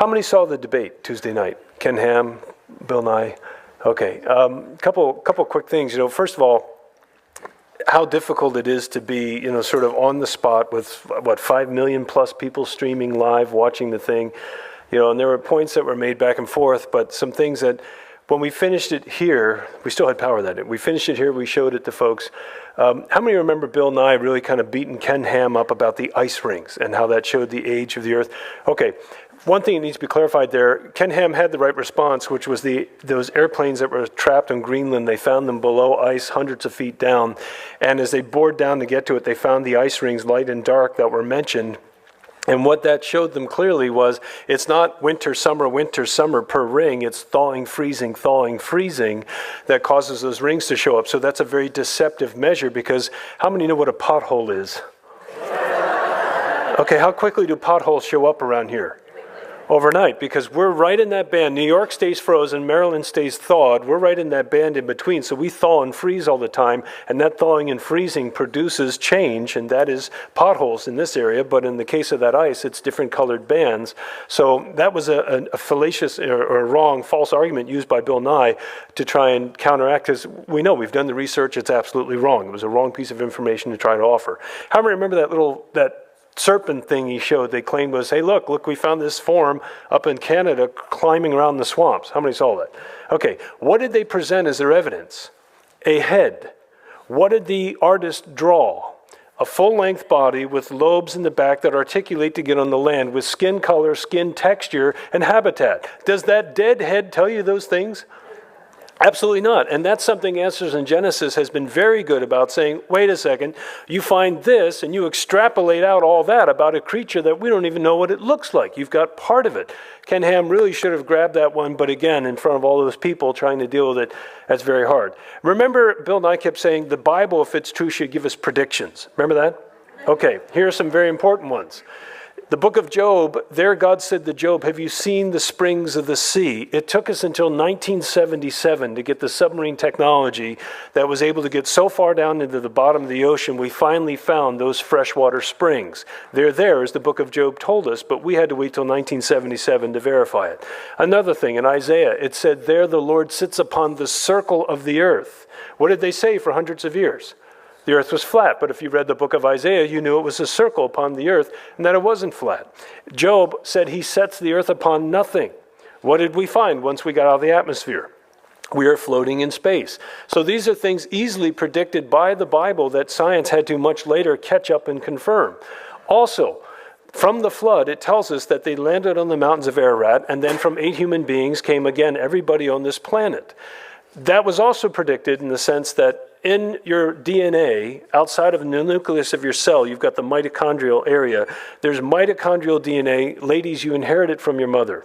How many saw the debate Tuesday night? Ken Ham, Bill Nye? Okay, couple quick things. First of all, how difficult it is to be, sort of on the spot with, 5 million plus people streaming live, watching the thing. And there were points that were made back and forth, but some things that, when we finished it here, we still had power that day. We finished it here, we showed it to folks. How many remember Bill Nye really kind of beating Ken Ham up about the ice rings and how that showed the age of the Earth? Okay, one thing that needs to be clarified there, Ken Ham had the right response, which was those airplanes that were trapped in Greenland, they found them below ice, hundreds of feet down. And as they bored down to get to it, they found the ice rings, light and dark, that were mentioned. And what that showed them clearly was it's not winter, summer per ring. It's thawing, freezing that causes those rings to show up. So that's a very deceptive measure, because how many know what a pothole is? Okay, how quickly do potholes show up around here? Overnight, because we're right in that band. New York stays frozen, Maryland stays thawed. We're right in that band in between, so we thaw and freeze all the time, and that thawing and freezing produces change, and that is potholes in this area, but in the case of that ice, it's different colored bands. So that was a fallacious or wrong, false argument used by Bill Nye to try and counteract, because we know, we've done the research, it's absolutely wrong. It was a wrong piece of information to try to offer. How many remember that serpent thing he showed? They claimed was, hey, look, we found this form up in Canada climbing around the swamps. How many saw that? Okay, what did they present as their evidence? A head. What did the artist draw? A full-length body with lobes in the back that articulate to get on the land, with skin color, skin texture, and habitat. Does that dead head tell you those things? Absolutely not. And that's something Answers in Genesis has been very good about, saying, wait a second, you find this and you extrapolate out all that about a creature that we don't even know what it looks like. You've got part of it. Ken Ham really should have grabbed that one, but again, in front of all those people trying to deal with it, that's very hard. Remember, Bill Nye kept saying the Bible, if it's true, should give us predictions. Remember that? Okay, here are some very important ones. The book of Job, there God said to Job, have you seen the springs of the sea? It took us until 1977 to get the submarine technology that was able to get so far down into the bottom of the ocean, we finally found those freshwater springs. They're there, as the book of Job told us, but we had to wait till 1977 to verify it. Another thing, in Isaiah, it said, there the Lord sits upon the circle of the earth. What did they say for hundreds of years? The earth was flat, but if you read the book of Isaiah, you knew it was a circle upon the earth and that it wasn't flat. Job said he sets the earth upon nothing. What did we find once we got out of the atmosphere? We are floating in space. So these are things easily predicted by the Bible that science had to much later catch up and confirm. Also, from the flood, it tells us that they landed on the mountains of Ararat, and then from 8 human beings came again everybody on this planet. That was also predicted in the sense that in your DNA, outside of the nucleus of your cell, you've got the mitochondrial area. There's mitochondrial DNA. Ladies, you inherit it from your mother.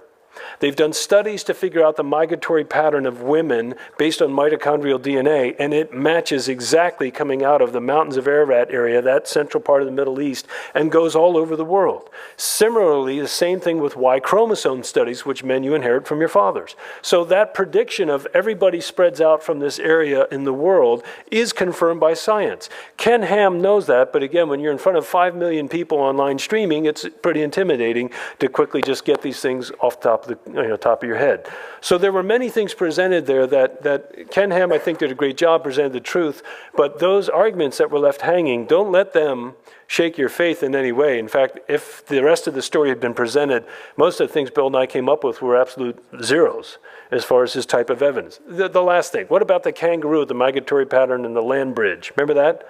They've done studies to figure out the migratory pattern of women based on mitochondrial DNA, and it matches exactly coming out of the mountains of Ararat area, that central part of the Middle East, and goes all over the world. Similarly, the same thing with Y chromosome studies, which men you inherit from your fathers. So that prediction of everybody spreads out from this area in the world is confirmed by science. Ken Ham knows that, but again, when you're in front of 5 million people online streaming, it's pretty intimidating to quickly just get these things off top of your head. So there were many things presented there that Ken Ham, I think, did a great job, presented the truth, but those arguments that were left hanging, don't let them shake your faith in any way. In fact, if the rest of the story had been presented, most of the things Bill Nye came up with were absolute zeros as far as his type of evidence. The last thing, what about the kangaroo, the migratory pattern, and the land bridge? Remember that?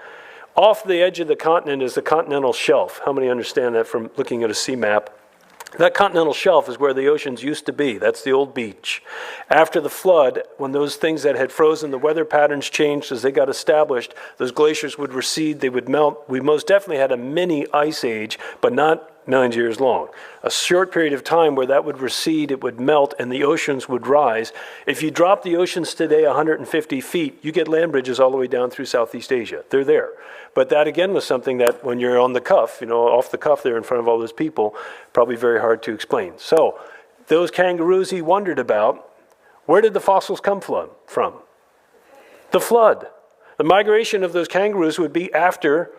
Off the edge of the continent is the continental shelf. How many understand that from looking at a sea map? That continental shelf is where the oceans used to be. That's the old beach. After the flood, when those things that had frozen, the weather patterns changed as they got established, those glaciers would recede, they would melt. We most definitely had a mini ice age, but not millions of years long. A short period of time where that would recede, it would melt, and the oceans would rise. If you drop the oceans today 150 feet, you get land bridges all the way down through Southeast Asia. They're there. But that again was something that when you're on the cuff, off the cuff there in front of all those people, probably very hard to explain. So those kangaroos he wondered about, where did the fossils come from? The flood. The migration of those kangaroos would be after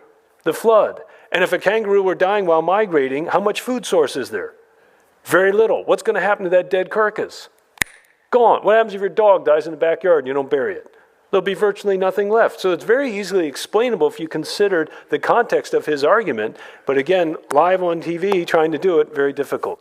the flood. And if a kangaroo were dying while migrating, how much food source is there? Very little. What's going to happen to that dead carcass? Gone. What happens if your dog dies in the backyard and you don't bury it? There'll be virtually nothing left. So it's very easily explainable if you considered the context of his argument. But again, live on TV, trying to do it, very difficult.